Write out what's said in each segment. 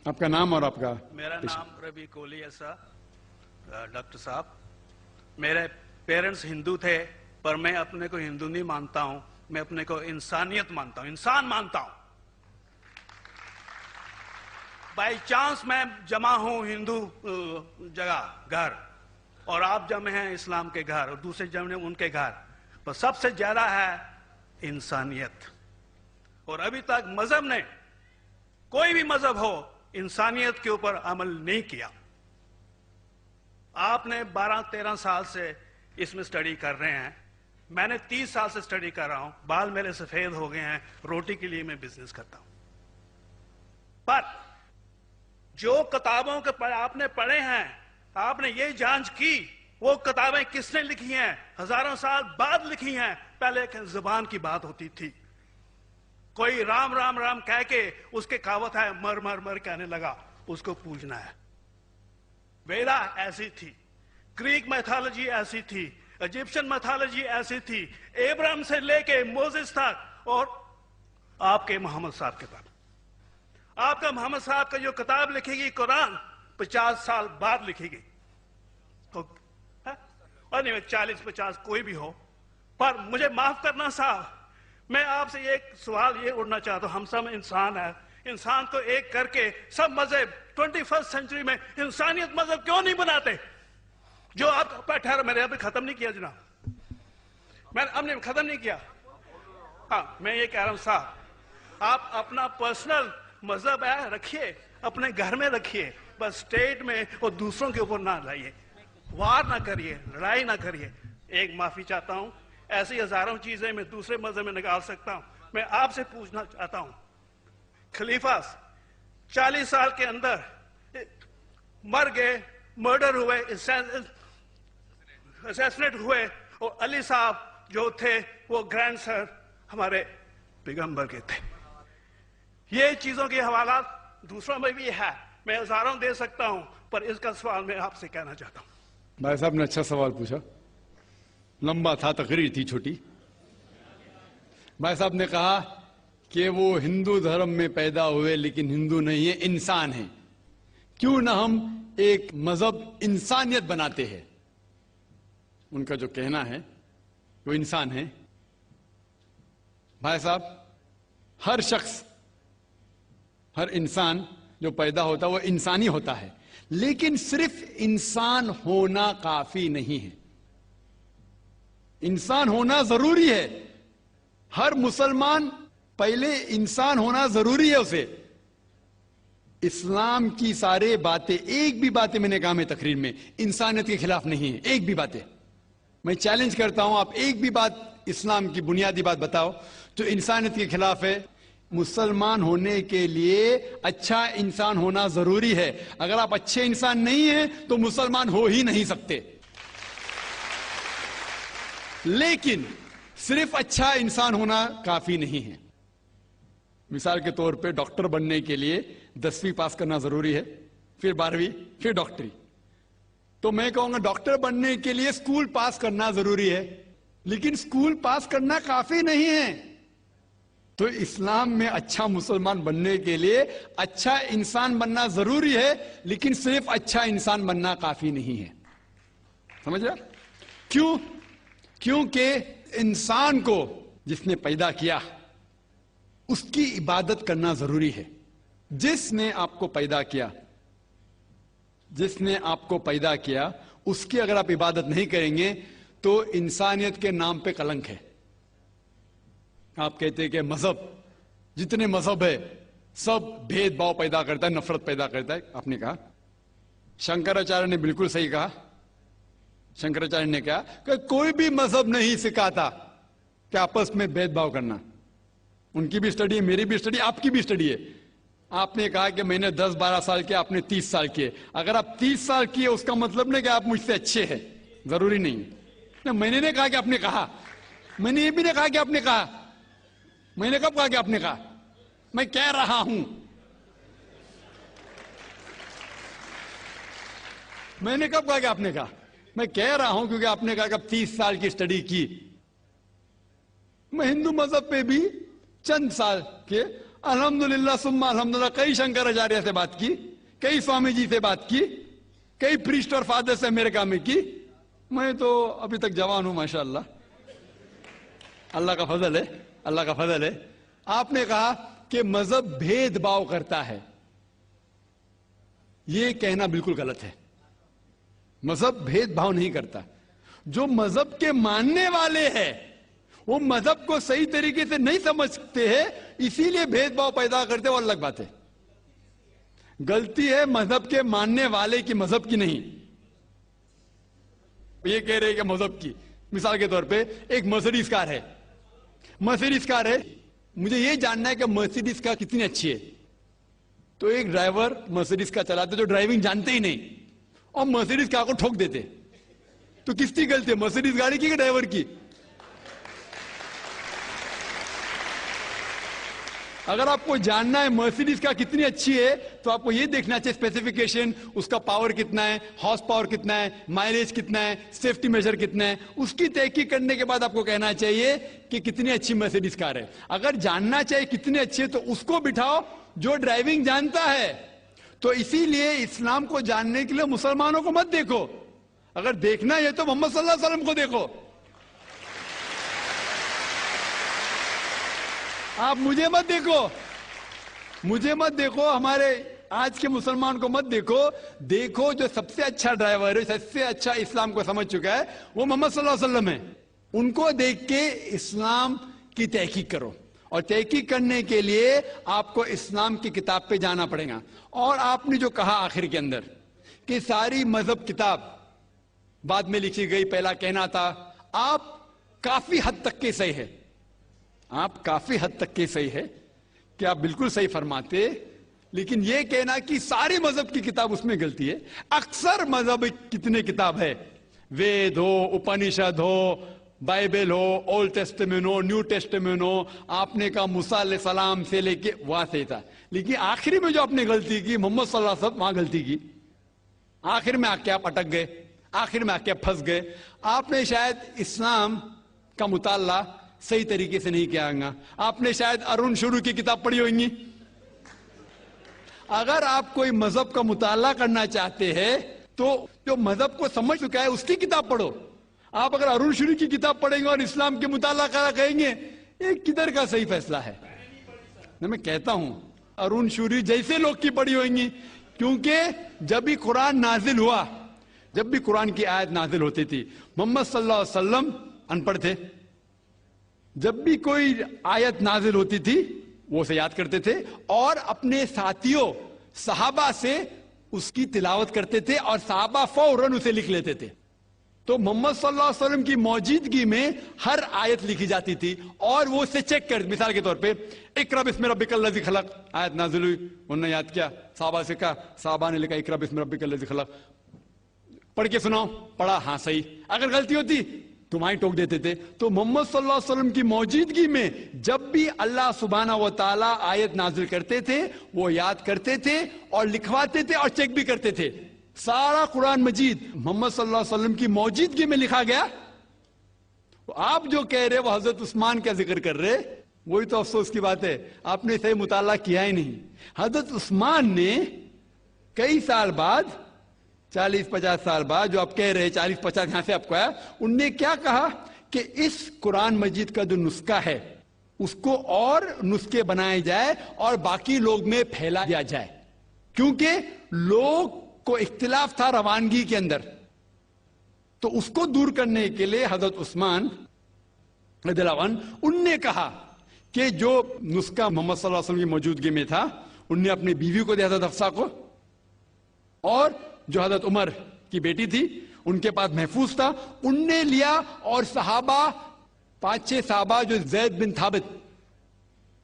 آپ کا نام اور آپ کا؟ میرا نام ربی کولی ایسا ڈاکٹر صاحب. میرے پیرنٹس ہندو تھے پر میں اپنے کو ہندو نہیں مانتا ہوں, میں اپنے کو انسانیت مانتا ہوں, انسان مانتا ہوں. بائی چانس میں جمع ہوں ہندو جگہ گھر اور آپ جمع ہیں اسلام کے گھر اور دوسرے جمع ہیں ان کے گھر, پر سب سے زیادہ ہے انسانیت. اور ابھی تک مذہب نے, کوئی بھی مذہب ہو, انسانیت کے اوپر عمل نہیں کیا. آپ نے 12-13 سال سے اس میں سٹڈی کر رہے ہیں, میں نے 30 سال سے سٹڈی کر رہا ہوں, بال میرے سفید ہو گئے ہیں, روٹی کے لیے میں بزنس کرتا ہوں. پر جو کتابوں کے آپ نے پڑھے ہیں, آپ نے یہ جانچ کی وہ کتابیں کس نے لکھی ہیں, ہزاروں سال بعد لکھی ہیں. پہلے ایک زبان کی بات ہوتی تھی, کوئی رام رام رام کہہ کے اس کے کہاوت ہے مر مر مر کہنے لگا, اس کو پوجنا ہے. ویدا ایسی تھی, گریک میتھالوجی ایسی تھی, ایجپشن میتھالوجی ایسی تھی, ابراہیم سے لے کے موزس تک, اور آپ کے محمد صاحب کے بعد. آپ کا محمد صاحب کا جو کتاب لکھے گی قرآن 50 سال بعد لکھے گی, اور نہیں 40-50 کوئی بھی ہو. پر مجھے معاف کرنا صاحب, میں آپ سے ایک سوال یہ اڑنا چاہتا ہوں, ہم سب انسان ہیں, انسان کو ایک کر کے سب مذہب 21st سینچری میں انسانیت مذہب کیوں نہیں بناتے؟ جو آپ ٹھہرا, میں نے ابھی ختم نہیں کیا جناب, میں نے اب نے ختم نہیں کیا. ہاں میں یہ کہہ رہا ہوں صاحب, آپ اپنا پرسنل مذہب ہے رکھیے, اپنے گھر میں رکھیے, بس اسٹیٹ میں اور دوسروں کے اوپر نہ لائیے, وار نہ کریے, لڑائی نہ کریے. ایک معافی چاہتا ہوں, ایسی ہزاروں چیزیں میں دوسرے مذہب میں نکال سکتا ہوں. میں آپ سے پوچھنا چاہتا ہوں, خلیفہ 40 سال کے اندر مر گئے, مرڈر ہوئے, اسیسنیٹ ہوئے, اور علی صاحب جو تھے وہ گرینڈ سر ہمارے پیغمبر کے تھے. یہ چیزوں کے حوالات دوسروں میں بھی ہے, میں ہزاروں دے سکتا ہوں, پر اس کا سوال میں آپ سے کہنا چاہتا ہوں. بھائی صاحب نے اچھا سوال پوچھا, لمبا تھا, تقریر تھی چھوٹی. بھائی صاحب نے کہا کہ وہ ہندو دھرم میں پیدا ہوئے لیکن ہندو نہیں ہے, انسان ہیں, کیوں نہ ہم ایک مذہب انسانیت بناتے ہیں. ان کا جو کہنا ہے وہ انسان ہے. بھائی صاحب, ہر شخص, ہر انسان جو پیدا ہوتا ہے وہ انسانی ہوتا ہے, لیکن صرف انسان ہونا کافی نہیں ہے. انسان ہونا ضروری ہے. ہر مسلمان پہلے انسان ہونا ضروری ہے اسے. اسلام کی سارے باتیں, ایک بھی باتیں میں نے کہا میں تقریر میں, انسانیت کے خلاف نہیں ہے. ایک بھی باتیں میں چیلنج کرتا ہوں, آپ ایک بھی بات اسلام کی بنیادی بات بتاؤ جو انسانیت کے خلاف ہے. مسلمان ہونے کے لیے اچھا انسان ہونا ضروری ہے. اگر آپ اچھے انسان نہیں ہیں تو مسلمان ہو ہی نہیں سکتے. لیکن صرف اچھا انسان ہونا کافی نہیں ہے. مثال کے طور پہ ڈاکٹر بننے کے لیے 10ویں پاس کرنا ضروری ہے, پھر 12ویں, پھر ڈاکٹری. تو میں کہوں گا ڈاکٹر بننے کے لیے اسکول پاس کرنا ضروری ہے, لیکن اسکول پاس کرنا کافی نہیں ہے. تو اسلام میں اچھا مسلمان بننے کے لیے اچھا انسان بننا ضروری ہے, لیکن صرف اچھا انسان بننا کافی نہیں ہے. سمجھ رہے؟ کیوں؟ کیونکہ انسان کو جس نے پیدا کیا اس کی عبادت کرنا ضروری ہے. جس نے آپ کو پیدا کیا, جس نے آپ کو پیدا کیا, اس کی اگر آپ عبادت نہیں کریں گے تو انسانیت کے نام پہ کلنک ہے. آپ کہتے ہیں کہ مذہب, جتنے مذہب ہے سب بھید بھاؤ پیدا کرتا ہے, نفرت پیدا کرتا ہے. آپ نے کہا, شنکراچاریہ نے بالکل صحیح کہا. شنکراچاریہ نے کہا کہ کوئی بھی مذہب نہیں سکھاتا کہ آپس میں بھید بھاؤ کرنا. ان کی بھی اسٹڈی ہے, میری بھی اسٹڈی, آپ کی بھی اسٹڈی ہے. آپ نے کہا کہ میں نے 10-12 سال کیا, آپ نے 30 سال کیے. اگر آپ 30 سال کیے اس کا مطلب نہیں کہ آپ مجھ سے اچھے ہیں, ضروری نہیں. میں نے نہیں کہا کہ آپ نے کہا, میں نے یہ بھی نہیں کہا کہ آپ نے کہا. میں نے کب کہا کہ آپ نے کہا؟ میں کہہ رہا ہوں. میں نے کب کہا کہ آپ نے کہا؟ میں کہہ رہا ہوں کیونکہ آپ نے کہا کہ اب 30 سال کی اسٹڈی کی. میں ہندو مذہب پہ بھی چند سال کے الحمدللہ ثم الحمدللہ کئی شنکراچاریہ سے بات کی, کئی سوامی جی سے بات کی, کئی پریسٹ اور فادر سے امریکہ میں کی. میں تو ابھی تک جوان ہوں ماشاءاللہ, اللہ کا فضل ہے, اللہ کا فضل ہے. آپ نے کہا کہ مذہب بھید بھاؤ کرتا ہے. یہ کہنا بالکل غلط ہے. مذہب بھید بھاؤ نہیں کرتا. جو مذہب کے ماننے والے ہیں وہ مذہب کو صحیح طریقے سے نہیں سمجھتے ہیں, اسی لیے بھید بھاؤ پیدا کرتے, وہ الگ بات ہے. غلطی ہے مذہب کے ماننے والے کی, مذہب کی نہیں. یہ کہہ رہے کہ مذہب کی, مثال کے طور پہ ایک مرسیڈیز کار ہے, مرسیڈیز کار ہے, مجھے یہ جاننا ہے کہ مرسیڈیز کار کتنی اچھی ہے. تو ایک ڈرائیور مرسیڈیز کار چلاتے جو ڈرائیونگ جانتے ہی نہیں اور مرسیڈیز کار کو ٹھوک دیتے, تو کس کی غلطی ہے, مرسیڈیز گاڑی کی کہ ڈرائیور کی؟ اگر آپ کو جاننا ہے مرسیڈیز کار کتنی اچھی ہے تو آپ کو یہ دیکھنا چاہیے اسپیسیفیکیشن, اس کا پاور کتنا ہے, ہارس پاور کتنا ہے, مائلیج کتنا ہے, سیفٹی میجر کتنا ہے. اس کی تحقیق کرنے کے بعد آپ کو کہنا چاہیے کہ کتنی اچھی مرسیڈیز کار ہے. اگر جاننا چاہیے کتنی اچھی ہے تو اس کو بٹھاؤ جو ڈرائیونگ جانتا ہے. تو اسی لیے اسلام کو جاننے کے لیے مسلمانوں کو مت دیکھو, اگر دیکھنا ہے تو محمد صلی اللہ علیہ وسلم کو دیکھو. آپ مجھے مت دیکھو, مجھے مت دیکھو, ہمارے آج کے مسلمان کو مت دیکھو. دیکھو جو سب سے اچھا ڈرائیور ہے, سب سے اچھا اسلام کو سمجھ چکا ہے, وہ محمد صلی اللہ علیہ وسلم ہے. ان کو دیکھ کے اسلام کی تحقیق کرو, اور تحقیق کرنے کے لیے آپ کو اسلام کی کتاب پہ جانا پڑے گا. اور آپ نے جو کہا آخر کے اندر کہ ساری مذہب کتاب بعد میں لکھی گئی, پہلا کہنا تھا, آپ کافی حد تک کے صحیح ہے, آپ کافی حد تک کے صحیح ہے کہ آپ بالکل صحیح فرماتے, لیکن یہ کہنا کہ ساری مذہب کی کتاب اس میں غلطی ہے. اکثر مذہب کتنے کتاب ہے, وید ہو, اپنشد ہو, بائبل ہو, اولڈ ٹیسٹمنٹ ہو, نیو ٹیسٹمنٹ ہو, آپ نے کہا موسیٰ علیہ السلام سے لے کے وہاں سے تھا, لیکن آخری میں جو آپ نے غلطی کی محمد صلی اللہ علیہ وسلم, وہاں غلطی کی. آخر میں آ کے آپ اٹک گئے, آخر میں آ کے آپ پھنس گئے. آپ نے شاید اسلام کا مطالعہ صحیح طریقے سے نہیں کیا گا, آپ نے شاید ارون شروع کی کتاب پڑھی ہوگی. اگر آپ کوئی مذہب کا مطالعہ کرنا چاہتے ہیں تو جو مذہب کو سمجھ چکا ہے اس کی کتاب پڑھو. آپ اگر ارون شروع کی کتاب پڑھیں گے اور اسلام کے مطالعہ کرا کہیں گے, یہ کدھر کا صحیح فیصلہ ہے؟ میں کہتا ہوں ارون شوری جیسے لوگ کی پڑھی ہوئیں گی, کیونکہ جب بھی قرآن نازل ہوا, جب بھی قرآن کی آیت نازل ہوتی تھی, محمد صلی اللہ علیہ وسلم ان پڑھ تھے. جب بھی کوئی آیت نازل ہوتی تھی وہ اسے یاد کرتے تھے اور اپنے ساتھیوں صحابہ سے اس کی تلاوت کرتے تھے, اور صحابہ فوراً اسے لکھ لیتے تھے. تو محمد صلی اللہ علیہ وسلم کی موجودگی میں ہر آیت لکھی جاتی تھی اور وہ اسے چیک کر, مثال کے طور پہ اقرا بسم ربک الذی خلق آیت نازل ہوئی, انہوں نے یاد کیا, صحابہ سے کہا, صحابہ نے لکھا اقرا بسم ربک الذی خلق, پڑھ کے سناؤ, پڑھا, ہاں صحیح. اگر غلطی ہوتی تو وہیں ٹوک دیتے تھے. تو محمد صلی اللہ علیہ وسلم کی موجودگی میں جب بھی اللہ سبحانہ و تعالیٰ آیت نازل کرتے تھے وہ یاد کرتے تھے اور لکھواتے تھے اور چیک بھی کرتے تھے. سارا قرآن مجید محمد صلی اللہ علیہ وسلم کی موجودگی میں لکھا گیا. آپ جو کہہ رہے وہ حضرت عثمان کا ذکر کر رہے, وہی تو افسوس کی بات ہے, آپ نے صحیح مطالعہ کیا ہی نہیں. حضرت عثمان نے کئی سال بعد, 40-50 سال بعد, جو آپ کہہ رہے 40-50 یہاں سے آپ کو آیا, ان نے کیا کہا کہ اس قرآن مجید کا جو نسخہ ہے اس کو اور نسخے بنائے جائے اور باقی لوگ میں پھیلا دیا جائے, کیونکہ لوگ کو اختلاف تھا روانگی کے اندر. تو اس کو دور کرنے کے لیے حضرت عثمان رضی اللہ عنہ ان نے کہا کہ جو نسخہ محمد صلی اللہ علیہ وسلم کی موجودگی میں تھا ان نے اپنی بیوی کو دیا, حضرت حفصہ کو, اور جو حضرت عمر کی بیٹی تھی ان کے پاس محفوظ تھا, ان نے لیا, اور صحابہ 5-6 صحابہ جو زید بن ثابت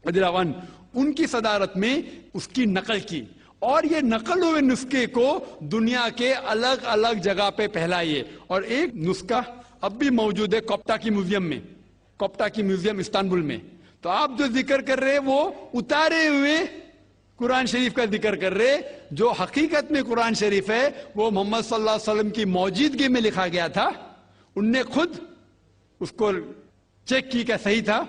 رضی اللہ عنہ ان کی صدارت میں اس کی نقل کی, اور یہ نقل ہوئے نسخے کو دنیا کے الگ الگ جگہ پہ پھیلائیے. اور ایک نسخہ اب بھی موجود ہے کوپٹا کی میوزیم میں, کوپٹا کی میوزیم استنبول میں. تو آپ جو ذکر کر رہے وہ اتارے ہوئے قرآن شریف کا ذکر کر رہے, جو حقیقت میں قرآن شریف ہے وہ محمد صلی اللہ علیہ وسلم کی موجودگی میں لکھا گیا تھا. ان نے خود اس کو چیک کی کہ صحیح تھا,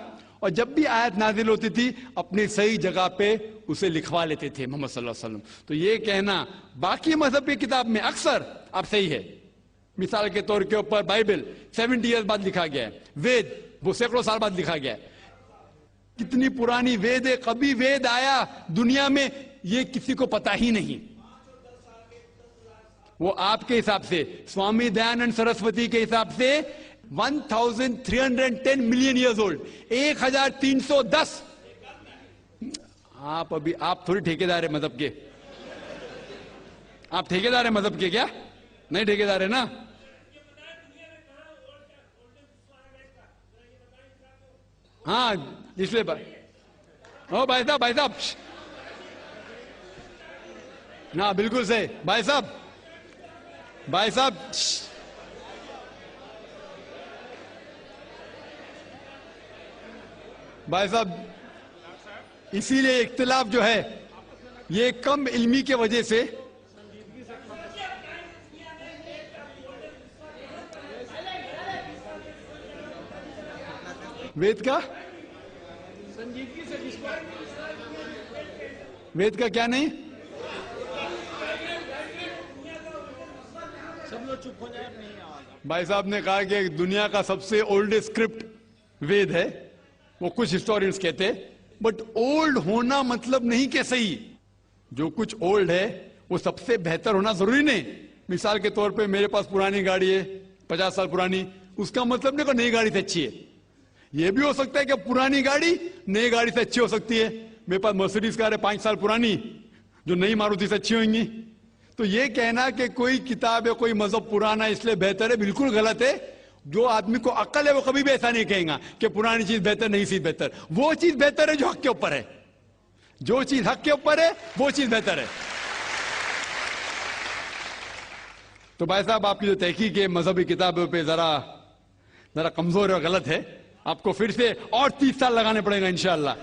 اور جب بھی آیت نازل ہوتی تھی اپنی صحیح جگہ پہ اسے لکھوا لیتے تھے محمد صلی اللہ علیہ وسلم. تو یہ کہنا باقی مذہب کی کتاب میں اکثر اب صحیح ہے. مثال کے طور کے اوپر بائبل 70 ایئرز بعد لکھا گیا ہے. وید وہ سینکڑوں سال بعد لکھا گیا ہے. کتنی پرانی وید ہے, کبھی وید آیا دنیا میں یہ کسی کو پتا ہی نہیں. وہ آپ کے حساب سے, سوامی دیانند سرسوتی کے حساب سے 1310 ملین ایئرز اولڈ, 1310. آپ تھوڑی ٹھیکیدار ہے مذہب کے. آپ ٹھیکیدار ہیں مذہب کے کیا؟ نہیں ٹھیکیدار ہے نا. ہاں اس لیے بھائی صاحب نا بالکل صحیح. بھائی صاحب اسی لیے اختلاف جو ہے یہ کم علمی کے وجہ سے وید کا کیا نہیں. بھائی صاحب نے کہا کہ دنیا کا سب سے اولڈسٹ اسکرپٹ وید ہے. وہ کچھ ہسٹورینز کہتے, بٹ اولڈ ہونا مطلب نہیں کہ صحیح. جو کچھ اولڈ ہے وہ سب سے بہتر ہونا ضروری نہیں. مثال کے طور پہ میرے پاس پرانی گاڑی ہے 50 سال پرانی, اس کا مطلب نہیں کہ نئی گاڑی سے اچھی ہے. یہ بھی ہو سکتا ہے کہ پرانی گاڑی نئی گاڑی سے اچھی ہو سکتی ہے. میرے پاس مرسیڈیز کار ہے 5 سال پرانی جو نئی ماروتی سے اچھی ہوئیں گی. تو یہ کہنا کہ کوئی کتاب ہے کوئی مذہب پرانا اس لیے بہتر ہے, بالکل غلط ہے. جو آدمی کو عقل ہے وہ کبھی بھی ایسا نہیں کہیں گا کہ پرانی چیز بہتر نئی چیز بہتر. وہ چیز بہتر ہے جو حق کے اوپر ہے. جو چیز حق کے اوپر ہے وہ چیز بہتر ہے. تو بھائی صاحب آپ کی جو تحقیق ہے مذہبی کتابوں پہ ذرا کمزور اور غلط ہے. آپ کو پھر سے اور 30 سال لگانے پڑے گا انشاءاللہ.